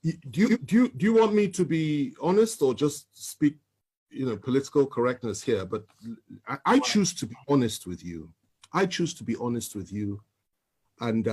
Do you want me to be honest or just speak, political correctness here? But I choose to be honest with you. I choose to be honest with you. And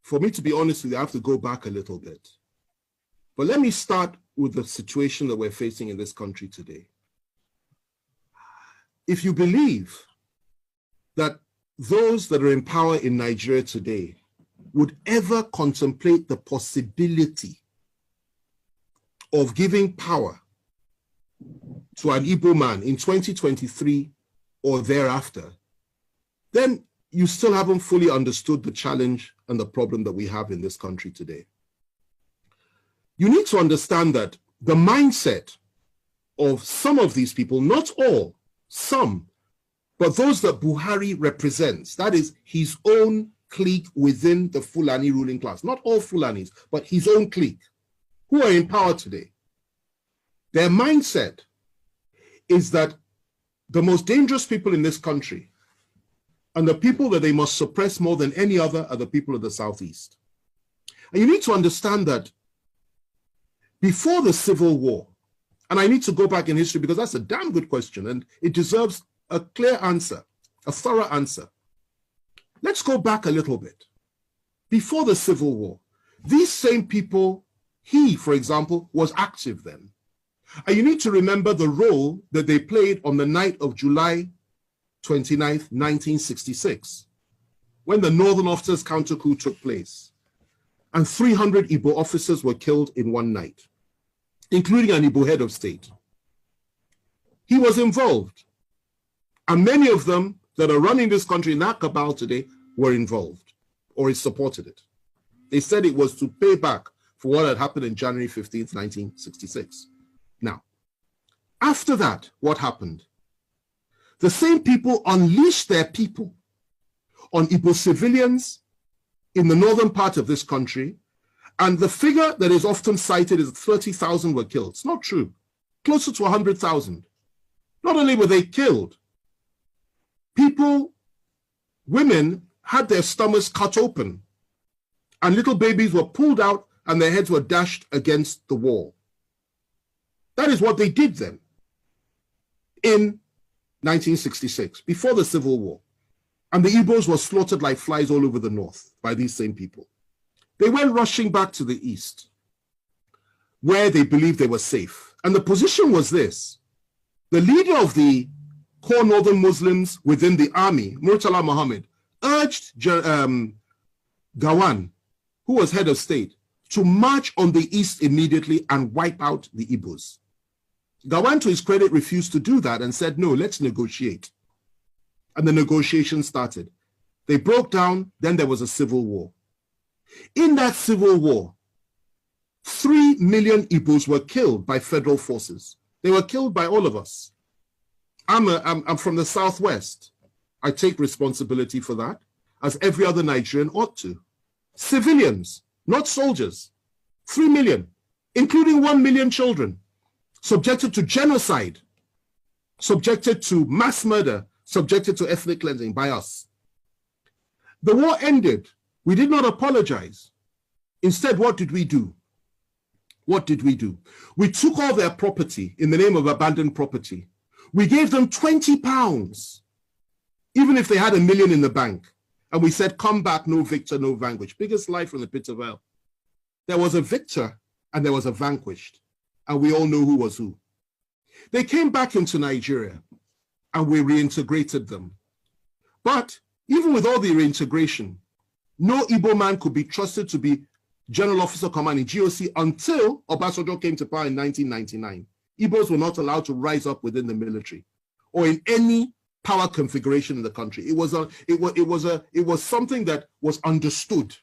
for me to be honest with you, I have to go back a little bit. But let me start with the situation that we're facing in this country today. If you believe that those that are in power in Nigeria today would ever contemplate the possibility of giving power to an Igbo man in 2023 or thereafter, then you still haven't fully understood the challenge and the problem that we have in this country today. You need to understand that the mindset of some of these people, not all, some, but those that Buhari represents, that is his own clique within the Fulani ruling class, not all Fulanis, but his own clique, who are in power today. Their mindset is that the most dangerous people in this country and the people that they must suppress more than any other are the people of the Southeast. And you need to understand that before the Civil War, and I need to go back in history because that's a damn good question and it deserves a clear answer, a thorough answer. Let's go back a little bit. Before the Civil War, these same people, he, for example, was active then. And you need to remember the role that they played on the night of July 29th, 1966, when the Northern Officers counter coup took place. And 300 Igbo officers were killed in one night, including an Igbo head of state. He was involved. And many of them that are running this country in that cabal today were involved or supported it. They said it was to pay back for what had happened in January 15th, 1966. Now, after that, what happened? The same people unleashed their people on Igbo civilians in the northern part of this country, and the figure that is often cited is 30,000 were killed. It's not true. Closer to 100,000. Not only were they killed, people, women had their stomachs cut open and little babies were pulled out and their heads were dashed against the wall. That is what they did then in 1966, before the Civil War. And the Igbos were slaughtered like flies all over the north by these same people. They went rushing back to the east, where they believed they were safe. And the position was this: the leader of the core northern Muslims within the army, Murtala Muhammad, urged Gawan, who was head of state, to march on the east immediately and wipe out the Igbos. Gawan, to his credit, refused to do that and said, no, let's negotiate. And the negotiations started. They broke down, then there was a civil war. In that civil war, 3 million Igbos were killed by federal forces. They were killed by all of us. I'm from the Southwest. I take responsibility for that, as every other Nigerian ought to. Civilians, not soldiers, 3 million, including 1 million children, subjected to genocide, subjected to mass murder, subjected to ethnic cleansing by us. The war ended. We did not apologize. Instead, what did we do? What did we do? We took all their property in the name of abandoned property. We gave them £20, even if they had $1 million in the bank. And we said, come back, no victor, no vanquished. Biggest lie from the pit of hell. There was a victor and there was a vanquished. And we all know who was who. They came back into Nigeria and we reintegrated them. But even with all the reintegration, no Igbo man could be trusted to be General Officer Commanding GOC until Obasanjo came to power in 1999. Igbos were not allowed to rise up within the military or in any power configuration in the country. It was something that was understood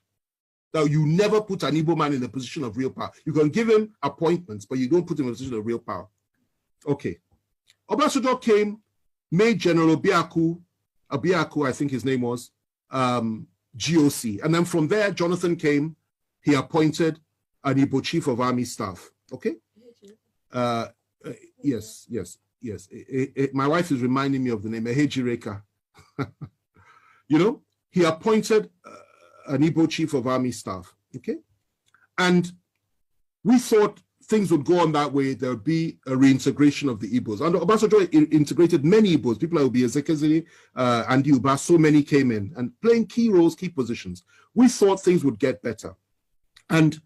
that you never put an Igbo man in a position of real power. You can give him appointments, but you don't put him in a position of real power. Okay. Obasanjo came, made General Abiaku, I think his name was, GOC. And then from there, Jonathan came, he appointed an Igbo chief of army staff. Okay? Yes. My wife is reminding me of the name, Ehejireka. You know, he appointed an Igbo chief of army staff. Okay? And we thought things would go on that way. There would be a reintegration of the Igbos. And Obasanjo integrated many Igbos, people like Obi Ezekwesili and Uba, so many came in and playing key roles, key positions. We thought things would get better. And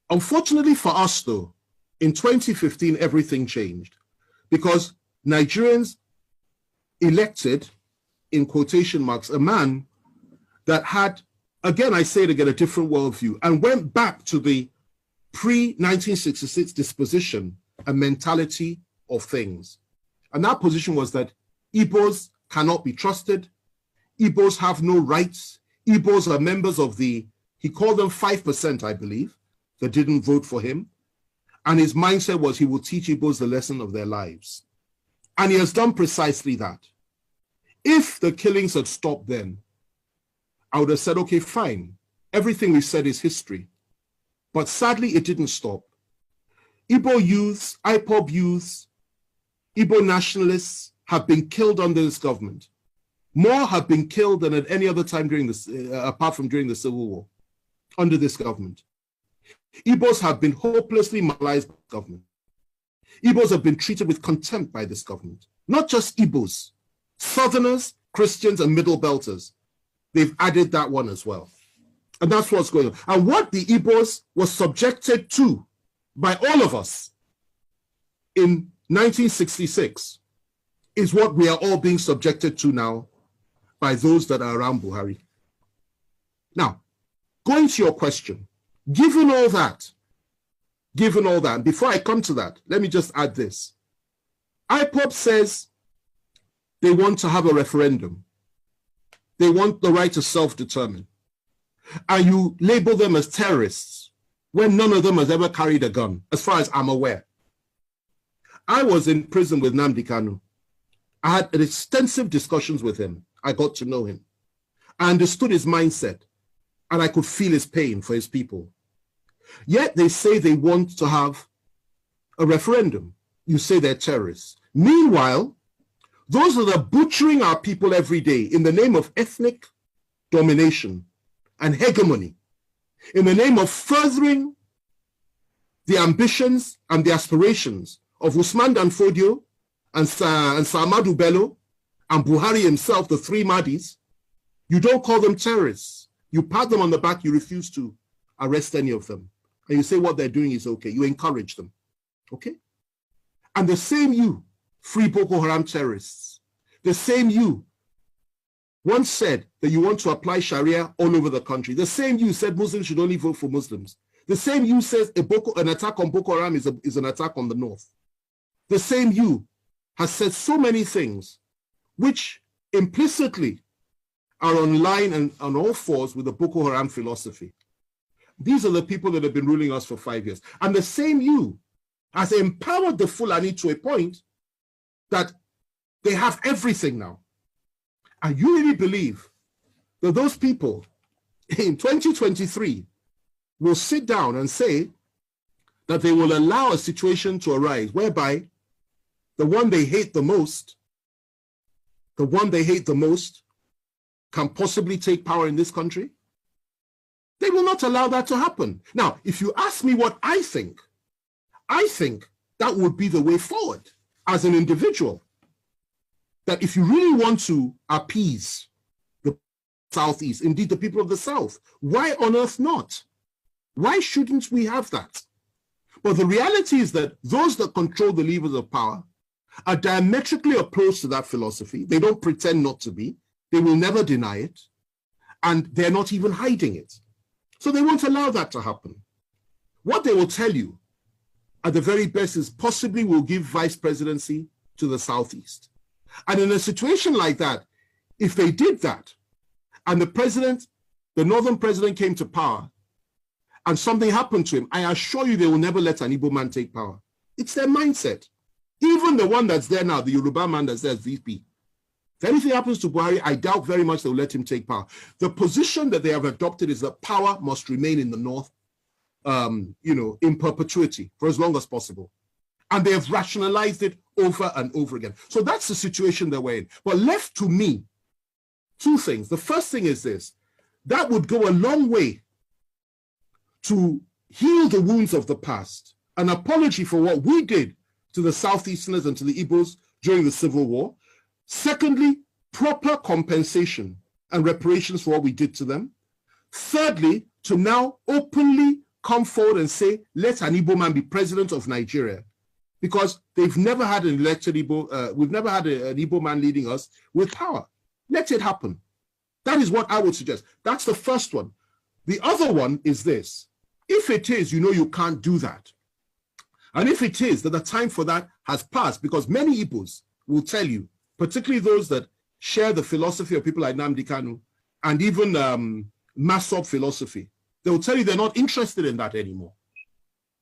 unfortunately for us, though, in 2015, everything changed because Nigerians elected, in quotation marks, a man that had, again, I say it again, a different worldview and went back to the pre-1966 disposition and mentality of things. And that position was that Igbos cannot be trusted. Igbos have no rights. Igbos are members of the, he called them 5%, I believe, that didn't vote for him. And his mindset was he will teach Igbos the lesson of their lives. And he has done precisely that. If the killings had stopped then, I would have said, okay, fine. Everything we said is history. But sadly, it didn't stop. Igbo youths, IPOB youths, Igbo nationalists have been killed under this government. More have been killed than at any other time during this, apart from during the Civil War, under this government. Igbos have been hopelessly marginalized by the government. Igbos have been treated with contempt by this government. Not just Igbos, Southerners, Christians, and Middle Belters. They've added that one as well. And that's what's going on. And what the Igbos were subjected to by all of us in 1966 is what we are all being subjected to now by those that are around Buhari. Now, going to your question, given all that, and before I come to that, let me just add this. IPOB says they want to have a referendum. They want the right to self-determine. And you label them as terrorists when none of them has ever carried a gun, as far as I'm aware. I was in prison with Nnamdi Kanu. I had extensive discussions with him. I got to know him. I understood his mindset, and I could feel his pain for his people. Yet they say they want to have a referendum. You say they're terrorists. Meanwhile, those that are butchering our people every day in the name of ethnic domination and hegemony, in the name of furthering the ambitions and the aspirations of Usman Dan Fodio and Ahmadu Bello and Buhari himself, the three Mahdis, you don't call them terrorists. You pat them on the back, you refuse to arrest any of them. And you say what they're doing is okay. You encourage them, okay? And the same you, free Boko Haram terrorists, the same you once said that you want to apply Sharia all over the country. The same you said Muslims should only vote for Muslims. The same you says an attack on Boko Haram is an attack on the North. The same you has said so many things which implicitly are on line and on all fours with the Boko Haram philosophy. These are the people that have been ruling us for 5 years. And the same you has empowered the Fulani to a point that they have everything now. And you really believe that those people in 2023 will sit down and say that they will allow a situation to arise whereby the one they hate the most can possibly take power in this country? They will not allow that to happen. Now, if you ask me what I think that would be the way forward as an individual. That if you really want to appease the Southeast, indeed the people of the South, why on earth not? Why shouldn't we have that? But the reality is that those that control the levers of power are diametrically opposed to that philosophy. They don't pretend not to be. They will never deny it. And they're not even hiding it. So they won't allow that to happen. What they will tell you at the very best is possibly we'll give vice presidency to the Southeast. And in a situation like that, if they did that, and the northern president came to power, and something happened to him, I assure you they will never let an Igbo man take power. It's their mindset. Even the one that's there now, the Yoruba man that's there as VP. If anything happens to Buhari, I doubt very much they'll let him take power. The position that they have adopted is that power must remain in the north, in perpetuity for as long as possible. And they have rationalized it over and over again. So that's the situation that we're in. But left to me, two things. The first thing is this. That would go a long way to heal the wounds of the past, an apology for what we did to the Southeasterners and to the Igbos during the Civil War. Secondly, proper compensation and reparations for what we did to them. Thirdly, to now openly come forward and say, let an Igbo man be president of Nigeria, because they've never had an elected Igbo, we've never had an Igbo man leading us with power. Let it happen. That is what I would suggest. That's the first one. The other one is this. If it is, you know, you can't do that. And if it is that the time for that has passed, because many Igbos will tell you, particularly those that share the philosophy of people like Nnamdi Kanu and even Masop philosophy, they will tell you they're not interested in that anymore.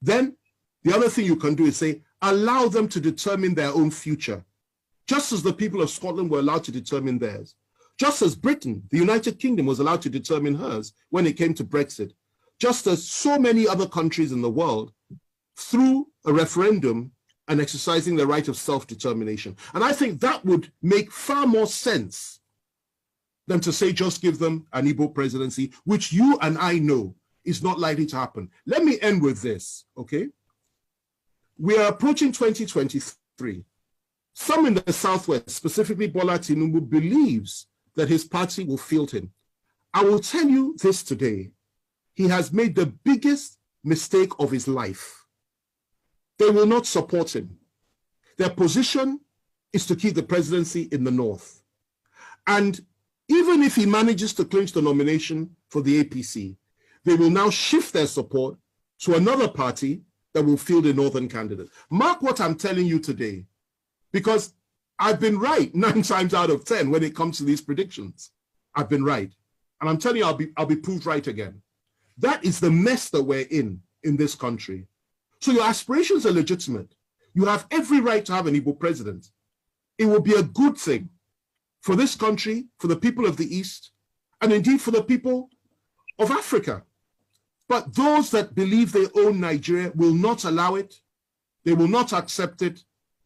Then the other thing you can do is say, allow them to determine their own future, just as the people of Scotland were allowed to determine theirs, just as Britain, the United Kingdom, was allowed to determine hers when it came to Brexit, just as so many other countries in the world, through a referendum and exercising the right of self-determination. And I think that would make far more sense than to say just give them an Igbo presidency, which you and I know is not likely to happen. Let me end with this, okay? We are approaching 2023. Some in the Southwest, specifically Bola Tinubu, believes that his party will field him. I will tell you this today. He has made the biggest mistake of his life. They will not support him. Their position is to keep the presidency in the North. And even if he manages to clinch the nomination for the APC, they will now shift their support to another party that will field a Northern candidate. Mark what I'm telling you today, because I've been right 9 times out of 10 when it comes to these predictions. I've been right. And I'm telling you, I'll be proved right again. That is the mess that we're in this country. So your aspirations are legitimate. You have every right to have an Igbo president. It will be a good thing for this country, for the people of the East, and indeed for the people of Africa. But those that believe they own Nigeria will not allow it, they will not accept it,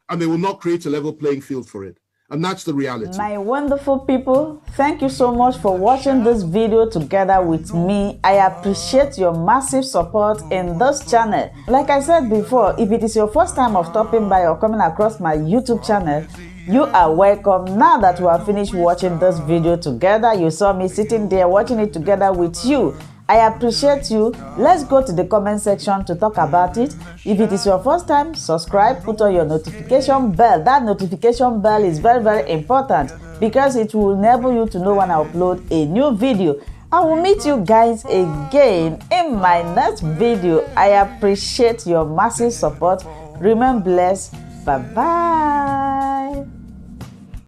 and they will not create a level playing field for it. And that's the reality. My wonderful people, thank you so much for watching this video together with me. I appreciate your massive support in this channel. Like I said before, if it is your first time of stopping by or coming across my YouTube channel, you are welcome. Now that we have finished watching this video together, you saw me sitting there watching it together with you. I appreciate you. Let's go to the comment section to talk about it. If it is your first time, subscribe, put on your notification bell. That notification bell is very, very important because it will enable you to know when I upload a new video. I will meet you guys again in my next video. I appreciate your massive support. Remain blessed. Bye-bye.